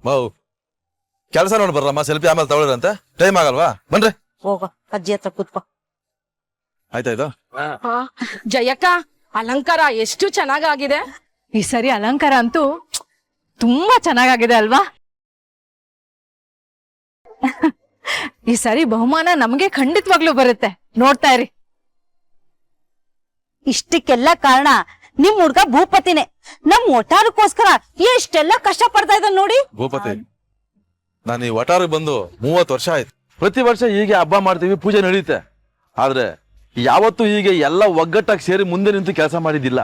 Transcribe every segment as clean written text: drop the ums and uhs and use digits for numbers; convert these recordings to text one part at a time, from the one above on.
ಮಾವು ಕೆಲಸ ನೋಡಿ ಬರ್ರಮ್ಮ, ಸೆಲ್ಫಿ ಆಮೇಲೆ ತಗೊಳ್ರಂತೆ, ಟೈಮ್ ಆಗಲ್ವಾ? ಬನ್ರಿ ಹೋಗ ಅಜ್ಜಿ ಹತ್ರ ಕೂತ್ಕೋ. ಆಯ್ತಾಯ್ತು. ಜಯಕ್ಕ, ಅಲಂಕಾರ ಎಷ್ಟು ಚೆನ್ನಾಗಾಗಿದೆ. ಈ ಸರಿ ಅಲಂಕಾರ ಅಂತೂ ತುಂಬಾ ಚೆನ್ನಾಗಿದೆ ಅಲ್ವಾ? ಈ ಸರಿ ಬಹುಮಾನ ನಮ್ಗೆ ಖಂಡಿತವಾಗ್ಲೂ ಬರುತ್ತೆ, ನೋಡ್ತಾ ಇರಿ. ಇಷ್ಟಕ್ಕೆಲ್ಲ ಕಾರಣ ನಿಮ್ ಹುಡ್ಗ ಭೂಪತಿನೇ. ನಮ್ ಒಟಾರಕ್ಕೋಸ್ಕರ ಎಷ್ಟೆಲ್ಲ ಕಷ್ಟ ಪಡ್ತಾ ಇದ್ದ ನೋಡಿ. ಭೂಪತಿ, ನಾನು ಈ ವಟಾರಕ್ಕೆ ಬಂದು 30 ವರ್ಷ ಆಯ್ತು. ಪ್ರತಿ ವರ್ಷ ಹೀಗೆ ಹಬ್ಬ ಮಾಡ್ತೀವಿ, ಪೂಜೆ ನಡೆಯುತ್ತೆ. ಆದ್ರೆ ಯಾವತ್ತೂ ಹೀಗೆ ಎಲ್ಲ ಒಗ್ಗಟ್ಟಾಗಿ ಸೇರಿ ಮುಂದೆ ನಿಂತು ಕೆಲಸ ಮಾಡಿದ್ದಿಲ್ಲ.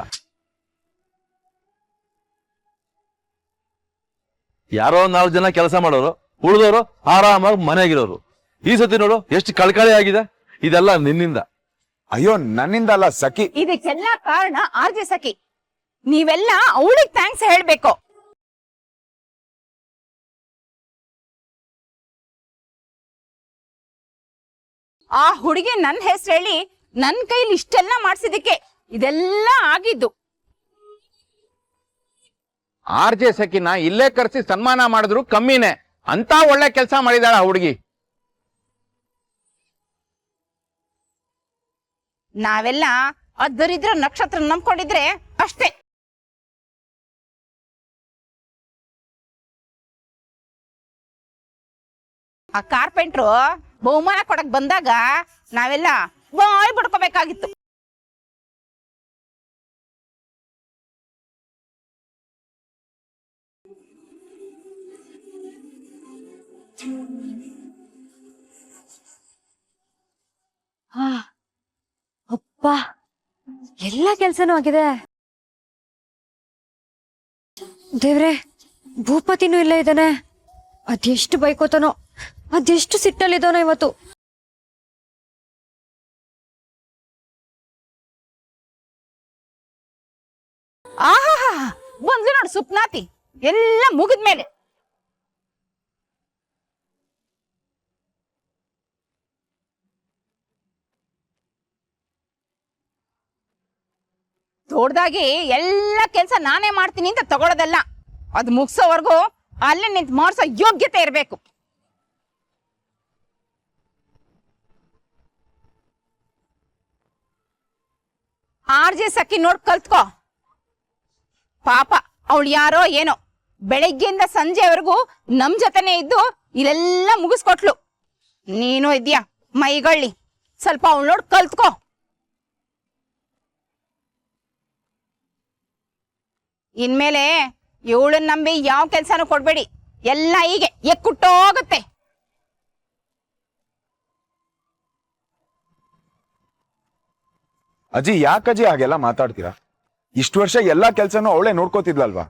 ಯಾರೋ 4 ಜನ ಕೆಲಸ ಮಾಡೋರು, ಉಳಿದವರು ಆರಾಮಾಗಿ ಮನೆಯಾಗಿರೋರು. ಈ ಸತಿ ನೋಡು ಎಷ್ಟು ಕಳ್ಕಳಿ ಆಗಿದೆ. ಇದೆಲ್ಲ ನಿನ್ನಿಂದ. ಅಯ್ಯೋ, ನನ್ನಿಂದ ಅಲ್ಲ ಸಖಿ. ಇದಕ್ಕೆಲ್ಲ ಕಾರಣ ಆರ್ಜೆ ಸಖಿ. ನೀವೆಲ್ಲ ಅವಳಿಗೆ ಥ್ಯಾಂಕ್ಸ್ ಹೇಳ್ಬೇಕು. ಆ ಹುಡುಗಿ ನನ್ನ ಹೆಸರು ಹೇಳಿ ನನ್ ಕೈಲಿ ಇಷ್ಟೆಲ್ಲ ಮಾಡ್ಸಿದಕ್ಕೆ ಇದೆಲ್ಲ ಆಗಿದ್ದು. ಆರ್ಜೆ ಸಖಿನ ಇಲ್ಲೇ ಕರೆಸಿ ಸನ್ಮಾನ ಮಾಡಿದ್ರು ಕಮ್ಮಿನೇ. ಅಂತ ಒಳ್ಳೆ ಕೆಲಸ ಮಾಡಿದಾಳ ಆ ಹುಡುಗಿ. ನಾವೆಲ್ಲ ಅದರಿದ್ರ ನಕ್ಷತ್ರ ನಂಬ್ಕೊಂಡಿದ್ರೆ ಅಷ್ಟೇ. ಆ ಕಾರ್ಪೆಂಟ್ರು ಬಹುಮಾನ ಕೊಡಕ್ ಬಂದಾಗ ನಾವೆಲ್ಲ ಬಾಯ್ ಬಿಡ್ಕೋಬೇಕಾಗಿತ್ತು. ಅಪ್ಪ, ಎಲ್ಲ ಕೆಲ್ಸನೂ ಆಗಿದೆ. ದೇವ್ರೆ, ಭೂಪತಿನೂ ಇಲ್ಲೇ ಇದ್ದಾನೆ. ಅದೆಷ್ಟು ಬೈಕೋತಾನೋ, ಅದೆಷ್ಟು ಸಿಟ್ಟಲ್ಲಿದ್ದಾನೋ ಇವತ್ತು. ಆಹಾ, ಬಂದ್ಲು ನೋಡು ಸುಪ್ನಾತಿ. ಎಲ್ಲ ಮುಗಿದ್ಮೇಲೆ ದೊಡ್ಡದಾಗಿ ಎಲ್ಲ ಕೆಲ್ಸ ನಾನೇ ಮಾಡ್ತೀನಿ ಅಂತ ತಗೊಳ್ಳೋದಲ್ಲ. ಅದು ಮುಗಿಸೋವರೆಗೂ ಅಲ್ಲೇ ನಿಂತು ಮಾಡಿಸೋ ಯೋಗ್ಯತೆ ಇರಬೇಕು. ಆರ್ಜೆ ಸಖಿ ನೋಡ್ ಕಲ್ತ್ಕೋ. ಪಾಪ ಅವಳು ಯಾರೋ ಏನೋ ಬೆಳಗ್ಗೆಯಿಂದ ಸಂಜೆವರೆಗೂ ನಮ್ ಜೊತೆನೆ ಇದ್ದು ಇಲ್ಲೆಲ್ಲ ಮುಗಿಸ್ಕೊಟ್ಲು. ನೀನು ಇದ್ಯಾ ಮೈಗಳ್ಳಿ, ಸ್ವಲ್ಪ ಅವಳು ನೋಡ್ ಕಲ್ತ್ಕೋ. ಇನ್ಮೇಲೆ ಇವಳನ್ನ ನಂಬಿ ಯಾವ ಕೆಲ್ಸನೂ ಕೊಡ್ಬೇಡಿ. ಎಲ್ಲ ಹೀಗೆ ಎಕ್ಕುಟ್ಟೋಗುತ್ತೆ. ಅಜ್ಜಿ, ಯಾಕಜ್ಜಿ ಹಾಗೆಲ್ಲ ಮಾತಾಡ್ತೀರಾ? ಇಷ್ಟು ವರ್ಷ ಎಲ್ಲಾ ಕೆಲ್ಸನೂ ಅವಳೇ ನೋಡ್ಕೋತಿದ್ಲಲ್ವಾ?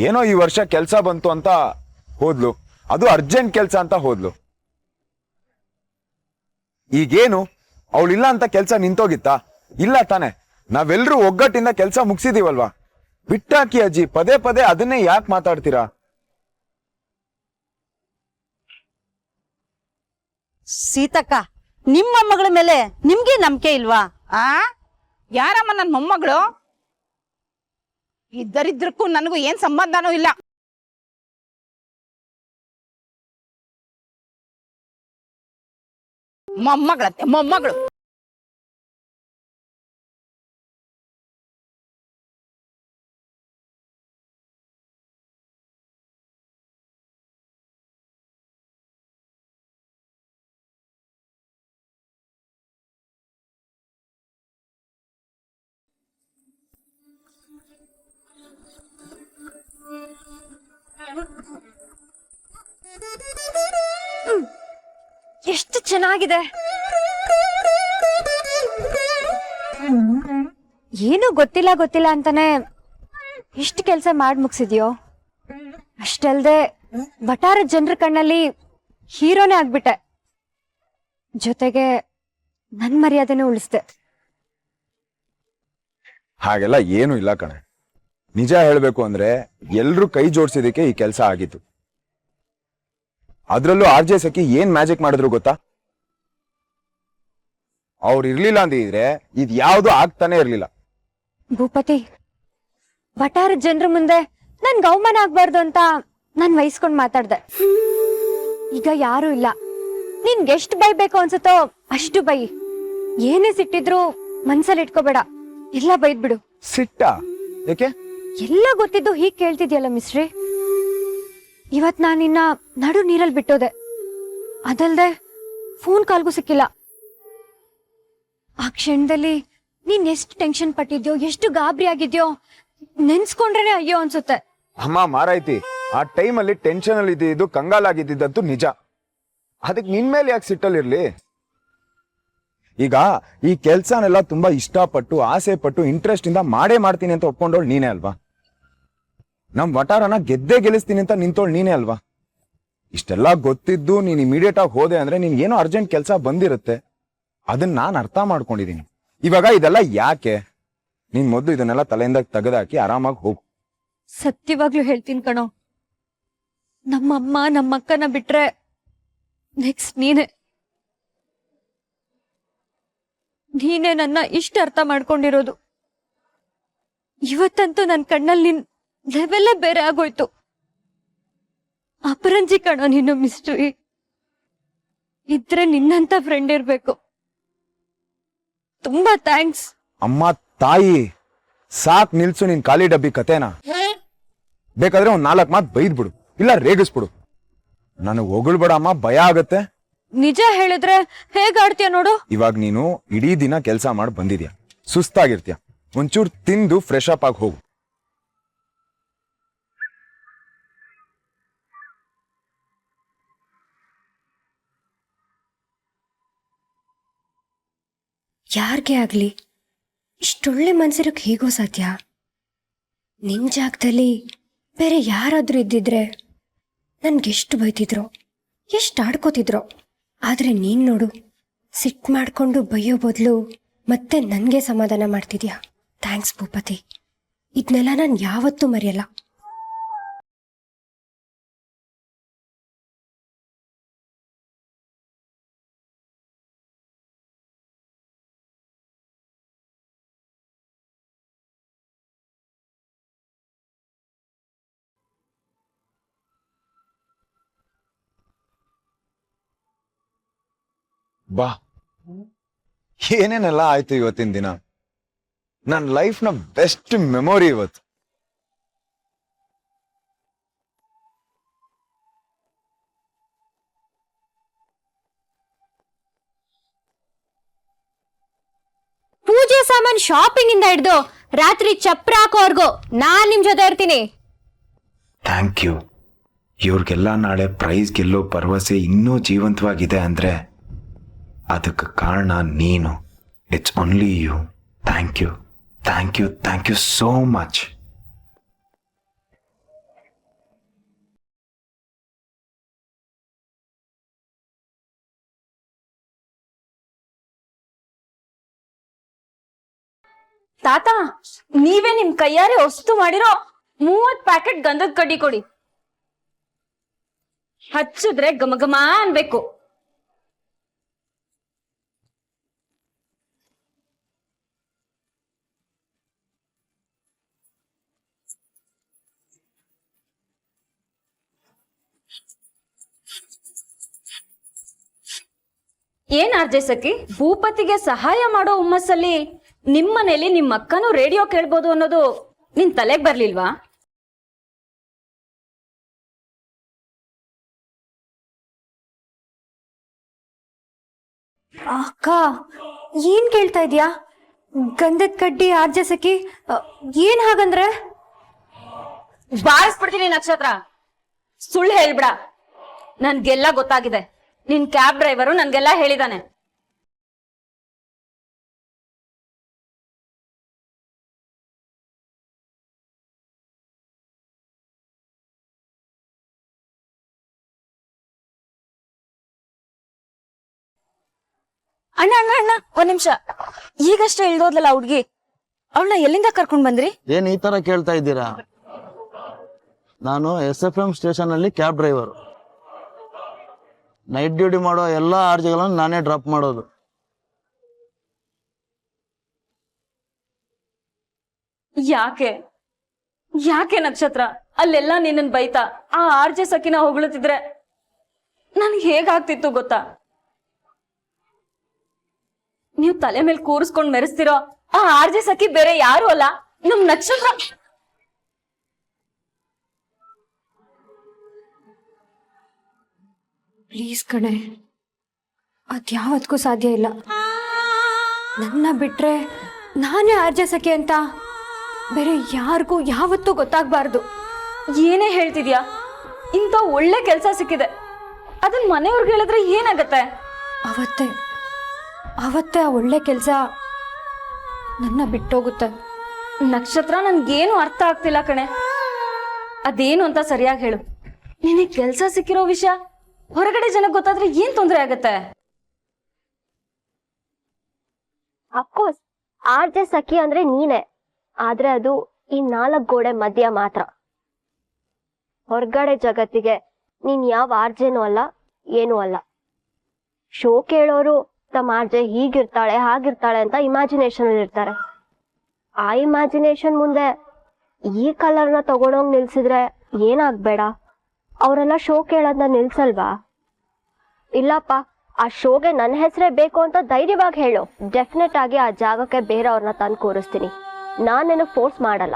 ಏನೋ ಈ ವರ್ಷ ಕೆಲ್ಸ ಬಂತು ಅಂತ ಹೋದ್ಲು, ಅದು ಅರ್ಜೆಂಟ್ ಕೆಲ್ಸ ಅಂತ ಹೋದ್ಲು. ಈಗೇನು ಅವಳಿಲ್ಲ ಅಂತ ಕೆಲ್ಸ ನಿಂತೋಗಿತ್ತಾ? ಇಲ್ಲ ತಾನೆ. ನಾವೆಲ್ಲರೂ ಒಗ್ಗಟ್ಟಿಂದ ಕೆಲ್ಸ ಮುಗಿಸಿದೀವಲ್ವಾ? ಬಿಟ್ಟಾಕಿ ಅಜ್ಜಿ, ಪದೇ ಪದೇ ಅದನ್ನೇ ಯಾಕೆ ಮಾತಾಡ್ತೀರಾ? ಸೀತಕ್ಕ, ನಿಮ್ಮ ಮಗಳ ಮೇಲೆ ನಿಮ್ಗೆ ನಂಬಿಕೆ ಇಲ್ವಾ? ಯಾರಮ್ಮ ನನ್ ಮೊಮ್ಮಗಳು? ಇದ್ದರಿದ್ರಕ್ಕೂ ನನಗೂ ಏನ್ ಸಂಬಂಧನೂ ಇಲ್ಲ. ಮೊಮ್ಮಗಳಂತೆ ಮೊಮ್ಮಗಳು. ಎಷ್ಟು ಚೆನ್ನಾಗಿದೆ. ಏನು ಗೊತ್ತಿಲ್ಲ ಅಂತಾನೆ ಎಷ್ಟು ಕೆಲಸ ಮಾಡಿ ಮುಗಿಸಿದ್ಯೋ. ಅಷ್ಟಲ್ದೆ ವಟಾರದ ಜನರ ಕಣ್ಣಲ್ಲಿ ಹೀರೋನೇ ಆಗ್ಬಿಟ್ಟೆ. ಜೊತೆಗೆ ನನ್ ಮರ್ಯಾದೆನೂ ಉಳಿಸ್ದೆ. ಹಾಗೆಲ್ಲ ಏನು ಇಲ್ಲ ಕಣೆ. ನಿಜ ಹೇಳ್ಬೇಕು ಅಂದ್ರೆ ಎಲ್ರು ಕೈ ಜೋಡ್ಸಿದಕ್ಕೆ ಈ ಕೆಲಸ ಆಗಿತ್ತು. ಅದ್ರಲ್ಲೂ ಆರ್ಜೆ ಸಖಿ ಏನ್ ಮ್ಯಾಜಿಕ್ ಮಾಡಿದ್ರು ಗೊತ್ತಾ? ಅವ್ರು ಇರ್ಲಿಲ್ಲ ಅಂದಿದ್ರೆ ಇದ್ ಯಾವ್ದು ಆಗ್ತಾನೆ ಇರ್ಲಿಲ್ಲ. ಭೂಪತಿ, ವಟಾರದ ಜನರ ಮುಂದೆ ನನ್ಗೆ ಅವಮಾನ ಆಗ್ಬಾರ್ದು ಅಂತ ನಾನ್ ವಹಿಸ್ಕೊಂಡ್ ಮಾತಾಡ್ದೆ. ಈಗ ಯಾರು ಇಲ್ಲ. ನಿನ್ಗೆ ಎಷ್ಟು ಬೈಬೇಕು ಅನ್ಸುತ್ತೋ ಅಷ್ಟು ಬೈ. ಏನೇ ಸಿಟ್ಟಿದ್ರು ಮನ್ಸಲ್ಲಿ ಇಟ್ಕೋಬೇಡ, ಎಲ್ಲ ಬೈದ್ಬಿಡು. ಸಿಟ್ಟ ಯಾಕೆ? ಎಲ್ಲ ಗೊತ್ತಿದ್ದು ಹೀಗ್ ಕೇಳ್ತಿದ್ಯಲ್ಲ ಮಿಸ್ಟ್ರಿ. ಇವತ್ ನಾನಿನ್ನ ನಡು ನೀರಲ್ಲಿ ಬಿಟ್ಟೋದೆ. ಅದಲ್ದೆ ಫೋನ್ ಕಾಲ್ಗೂ ಸಿಕ್ಕಿಲ್ಲ. ಆ ಕ್ಷಣದಲ್ಲಿ ನೀನ್ ಎಷ್ಟು ಟೆನ್ಷನ್ ಪಟ್ಟಿದ್ಯೋ, ಎಷ್ಟು ಗಾಬರಿ ಆಗಿದ್ಯೋ ನೆನ್ಸ್ಕೊಂಡ್ರೇನೆ ಅಯ್ಯೋ ಅನ್ಸುತ್ತೆ. ಅಮ್ಮ ಮಾರಾಯ್ತಿ, ಆ ಟೈಮಲ್ಲಿ ಟೆನ್ಷನ್ ಅಲ್ಲಿ ಇದ್ದಿದ್ದು ಕಂಗಾಲಾಗಿದ್ದಂತೂ ನಿಜ. ಅದಕ್ಕೆ ನಿನ್ ಮೇಲೆ ಯಾಕೆ ಸಿಟ್ಟಲ್ಲಿರ್ಲಿ? ಈಗ ಈ ಕೆಲ್ಸನೆಲ್ಲ ತುಂಬಾ ಇಷ್ಟಪಟ್ಟು ಆಸೆ ಪಟ್ಟು ಇಂಟ್ರೆಸ್ಟ್ ಇಂದ ಮಾಡೇ ಮಾಡ್ತೀನಿ ಅಂತ ಒಪ್ಕೊಂಡೋಳು ನೀನೇ ಅಲ್ವಾ? ನಮ್ ವಟಾರನ ಗೆದ್ದೇ ಗೆಲ್ಲಿಸ್ತೀನಿ ಅಂತ ನಿಂತೋಳು ನೀನೇ ಅಲ್ವಾ? ಇಷ್ಟೆಲ್ಲ ಗೊತ್ತಿದ್ದು ನೀನ್ ಇಮಿಡಿಯೇಟ್ ಆಗಿ ಹೋದೆ ಅಂದ್ರೆ ನಿನ್ ಏನೋ ಅರ್ಜೆಂಟ್ ಕೆಲಸ ಬಂದಿರುತ್ತೆ. ಅದನ್ನ ನಾನ್ ಅರ್ಥ ಮಾಡ್ಕೊಂಡಿದೀನಿ. ಇವಾಗ ಇದೆಲ್ಲ ಯಾಕೆ? ನೀನ್ ಮೊದ್ಲು ಇದನ್ನೆಲ್ಲ ತಲೆಯಿಂದ ತೆಗೆದಾಕಿ ಆರಾಮಾಗಿ ಹೋಗು. ಸತ್ಯವಾಗ್ಲೂ ಹೇಳ್ತೀನಿ ಕಣೋ, ನಮ್ಮಮ್ಮ ನಮ್ಮಕ್ಕನ ಬಿಟ್ರೆ ನೆಕ್ಸ್ಟ್ ನೀನೇ ನನ್ನ ಇಷ್ಟ ಅರ್ಥ ಮಾಡ್ಕೊಂಡಿರೋದು. ಇವತ್ತಂತೂ ನನ್ ಕಣ್ಣಲ್ಲಿ ನಿನ್ ಲೆವೆಲ್ಲೇ ಬೇರೆ ಆಗೋಯ್ತು. ಅಪರಂಜಿ ಕಣೋ ನೀನು ಮಿಸ್ಟ್ರಿ. ಇದ್ರೆ ನಿನ್ನಂತ ಫ್ರೆಂಡ್ ಇರ್ಬೇಕು. ತುಂಬಾ ಥ್ಯಾಂಕ್ಸ್. ಅಮ್ಮ ತಾಯಿ, ಸಾಕ್ ನಿಲ್ಸು ನಿನ್ ಖಾಲಿ ಡಬ್ಬಿ ಕತೆನಾ. ಬೇಕಾದ್ರೆ ಒಂದ್ 4 ಮಾತು ಬೈದ್ಬಿಡು, ಇಲ್ಲ ರೇಗಿಸ್ಬಿಡು. ನನಗ್ ಹೊಗಳ್ಬೇಡ ಅಮ್ಮ, ಭಯ ಆಗತ್ತೆ. ನಿಜ ಹೇಳಿದ್ರೆ ಹೇಗಾಡ್ತೀಯ ನೋಡು. ಇವಾಗ ನೀನು ಇಡೀ ದಿನ ಕೆಲಸ ಮಾಡಿ ಬಂದಿದ್ಯಾ, ಸುಸ್ತಾಗಿರ್ತೀಯ. ಒಂಚೂರು ತಿಂದು ಫ್ರೆಶ್ ಅಪ್ ಆಗಿ ಹೋಗು. ಯಾರ್ಗೆ ಆಗ್ಲಿ ಇಷ್ಟೊಳ್ಳೆ ಮನ್ಸಿರಕ್ ಹೇಗೋ ಸಾಧ್ಯ? ನಿನ್ ಜಾಗದಲ್ಲಿ ಬೇರೆ ಯಾರಾದ್ರೂ ಇದ್ದಿದ್ರೆ ನನ್ಗೆಷ್ಟು ಬೈತಿದ್ರೋ, ಎಷ್ಟು ಆಡ್ಕೋತಿದ್ರೋ. ಆದ್ರೆ ನೀನ್ ನೋಡು, ಸಿಟ್ ಮಾಡ್ಕೊಂಡು ಬೈಯೋ ಬದಲು ಮತ್ತೆ ನನ್ಗೆ ಸಮಾಧಾನ ಮಾಡ್ತಿದ್ಯಾ. ಥ್ಯಾಂಕ್ಸ್ ಭೂಪತಿ. ಇದನ್ನೆಲ್ಲ ನಾನು ಯಾವತ್ತೂ ಮರೆಯಲ್ಲ. ಬಾ, ಏನೇನೆಲ್ಲ ಆಯ್ತು ಇವತ್ತಿನ ದಿನ. ನನ್ನ ಲೈಫ್ ನ ಬೆಸ್ಟ್ ಮೆಮೊರಿ ಇವತ್ತು. ಪೂಜೆ ಸಾಮಾನ್ ಶಾಪಿಂಗ್ ಇಂದ ಹಿಡ್ದು ರಾತ್ರಿ ಚಪ್ರ ಹಾಕೋರ್ಗು ನಾನ್ ನಿಮ್ ಜೊತೆ ಇರ್ತೀನಿ. Thank you. ಇವ್ರಿಗೆಲ್ಲ ನಾಳೆ ಪ್ರೈಸ್ ಗೆಲ್ಲೋ ಭರವಸೆ ಇನ್ನೂ ಜೀವಂತವಾಗಿದೆ ಅಂದ್ರೆ ಅದಕ್ಕೆ ಕಾರಣ ನೀನು. It's only you. Thank you, thank you, thank you so much. ತಾತ, ನೀವೇ ನಿಮ್ ಕೈಯಾರೆ ವಸ್ತು ಮಾಡಿರೋ 30 ಪ್ಯಾಕೆಟ್ ಗಂಧದ ಕಡ್ಡಿ ಕೊಡಿ. ಹಚ್ಚಿದ್ರೆ ಗಮಗಮ ಅನ್ಬೇಕು. ಏನ್ ಆರ್ಜೆ ಸಖಿ, ಭೂಪತಿಗೆ ಸಹಾಯ ಮಾಡೋ ಹುಮ್ಮಸ್ಸಲ್ಲಿ ನಿಮ್ಮನೇಲಿ ನಿಮ್ಮ ಅಕ್ಕನೂ ರೇಡಿಯೋ ಕೇಳ್ಬೋದು ಅನ್ನೋದು ನಿನ್ ತಲೆಗ್ ಬರ್ಲಿಲ್ವಾ? ಅಕ್ಕ, ಏನ್ ಕೇಳ್ತಾ ಇದ್ಯಾ? ಗಂಧದ ಕಡ್ಡಿ ಆರ್ಜೆ ಸಖಿ, ಏನ್ ಹಾಗಂದ್ರೆ? ಬಾರಿಸ್ಬಿಡ್ತೀನಿ ನಕ್ಷತ್ರ. ಸುಳ್ಳು ಹೇಳ್ಬಿಡ. ನನ್ಗೆಲ್ಲ ಗೊತ್ತಾಗಿದೆ. ನಿನ್ ಕ್ಯಾಬ್ ಡ್ರೈವರು ನನ್ಗೆಲ್ಲ ಹೇಳಿದಾನೆ. ಅಣ್ಣ ಅಣ್ಣ ಅಣ್ಣ, ಒಂದ್ ನಿಮಿಷ. ಈಗಷ್ಟೇ ಇಳ್ದೋದ್ಲಲ್ಲ ಹುಡ್ಗಿ, ಅವಳನ್ನ ಎಲ್ಲಿಂದ ಕರ್ಕೊಂಡ್ ಬಂದ್ರಿ? ಏನ್ ಈ ತರ ಕೇಳ್ತಾ ಇದ್ದೀರಾ? ನಾನು SFM ಸ್ಟೇಷನ್ ಅಲ್ಲಿ ಕ್ಯಾಬ್ ಡ್ರೈವರ್. ನೈಟ್ ಡ್ಯೂಟಿ ಮಾಡೋ ಎಲ್ಲಾ ಆರ್ಜಿಗಳನ್ನು ನಾನೇ ಡ್ರಾಪ್ ಮಾಡೋದು. ಯಾಕೆ? ಯಾಕೆ ನಕ್ಷತ್ರ ಅಲ್ಲೆಲ್ಲ ನಿನ್ನನ್ ಬೈತಾ ಆ RJ ಸಖಿನ ಹೊಗಳುತ್ತಿದ್ರೆ ನನ್ಗೆ ಹೇಗಾಗ್ತಿತ್ತು ಗೊತ್ತಾ? ನೀವು ತಲೆ ಮೇಲೆ ಕೂರಿಸ್ಕೊಂಡ್ ಮೆರೆಸ್ತಿರೋ ಆ RJ ಸಖಿ ಬೇರೆ ಯಾರು ಅಲ್ಲ, ನಮ್ ನಕ್ಷತ್ರ. ಪ್ಲೀಸ್ ಕಣೆ, ಅದ್ಯಾವತ್ಗೂ ಸಾಧ್ಯ ಇಲ್ಲ. ನನ್ನ ಬಿಟ್ರೆ ನಾನೇ RJ ಸಖಿ ಅಂತ ಬೇರೆ ಯಾರಿಗೂ ಯಾವತ್ತೂ ಗೊತ್ತಾಗ್ಬಾರ್ದು. ಏನೇ ಹೇಳ್ತಿದ್ಯಾ? ಇಂಥ ಒಳ್ಳೆ ಕೆಲ್ಸ ಸಿಕ್ಕಿದೆ, ಅದನ್ನ ಮನೆಯವ್ರಿಗೆ ಹೇಳಿದ್ರೆ ಏನಾಗತ್ತೆ? ಅವತ್ತೇ ಆ ಒಳ್ಳೆ ಕೆಲಸ ನನ್ನ ಬಿಟ್ಟೋಗುತ್ತೆ. ನಕ್ಷತ್ರ, ನನ್ಗೇನು ಅರ್ಥ ಆಗ್ತಿಲ್ಲ ಕಣೆ. ಅದೇನು ಅಂತ ಸರಿಯಾಗಿ ಹೇಳು. ನಿನಗೆ ಕೆಲ್ಸ ಸಿಕ್ಕಿರೋ ವಿಷಯ ಹೊರಗಡೆ ಜನಕ್ಕೆ ಗೊತ್ತಾದ್ರೆ ಏನ್ ತೊಂದರೆ ಆಗತ್ತೆ? ಅಫ್ಕೋರ್ಸ್ RJ ಸಖಿ ಅಂದ್ರೆ ನೀನೆ, ಆದ್ರೆ ಅದು ಈ 4 ಗೋಡೆ ಮಧ್ಯ ಮಾತ್ರ. ಹೊರಗಡೆ ಜಗತ್ತಿಗೆ ನೀನ್ ಯಾವ RJನೂ ಅಲ್ಲ, ಏನೂ ಅಲ್ಲ. ಶೋ ಕೇಳೋರು ತಮ್ಮ RJ ಹೀಗಿರ್ತಾಳೆ ಹಾಗಿರ್ತಾಳೆ ಅಂತ ಇಮ್ಯಾಜಿನೇಷನ್ ಇರ್ತಾರೆ. ಆ ಇಮ್ಯಾಜಿನೇಷನ್ ಮುಂದೆ ಈ ಕಲರ್ನ ತಗೊಂಡೋಗಿ ನಿಲ್ಸಿದ್ರೆ ಏನಾಗ್ಬೇಡ, ಅವರೆಲ್ಲ ಶೋ ಕೇಳೋದನ್ನ ನಿಲ್ಸಲ್ವಾ? ಇಲ್ಲಪ್ಪ, ಆ ಶೋಗೆ ನನ್ನ ಹೆಸರೇ ಬೇಕು ಅಂತ ಧೈರ್ಯವಾಗಿ ಹೇಳು. ಡೆಫಿನೆಟ್ ಆಗಿ ಆ ಜಾಗಕ್ಕೆ ಬೇರೆಯವ್ರನ್ನ ತಂದು ಕೂರಿಸ್ತೀನಿ. ನಾನು ನಿನಗೆ ಫೋರ್ಸ್ ಮಾಡಲ್ಲ.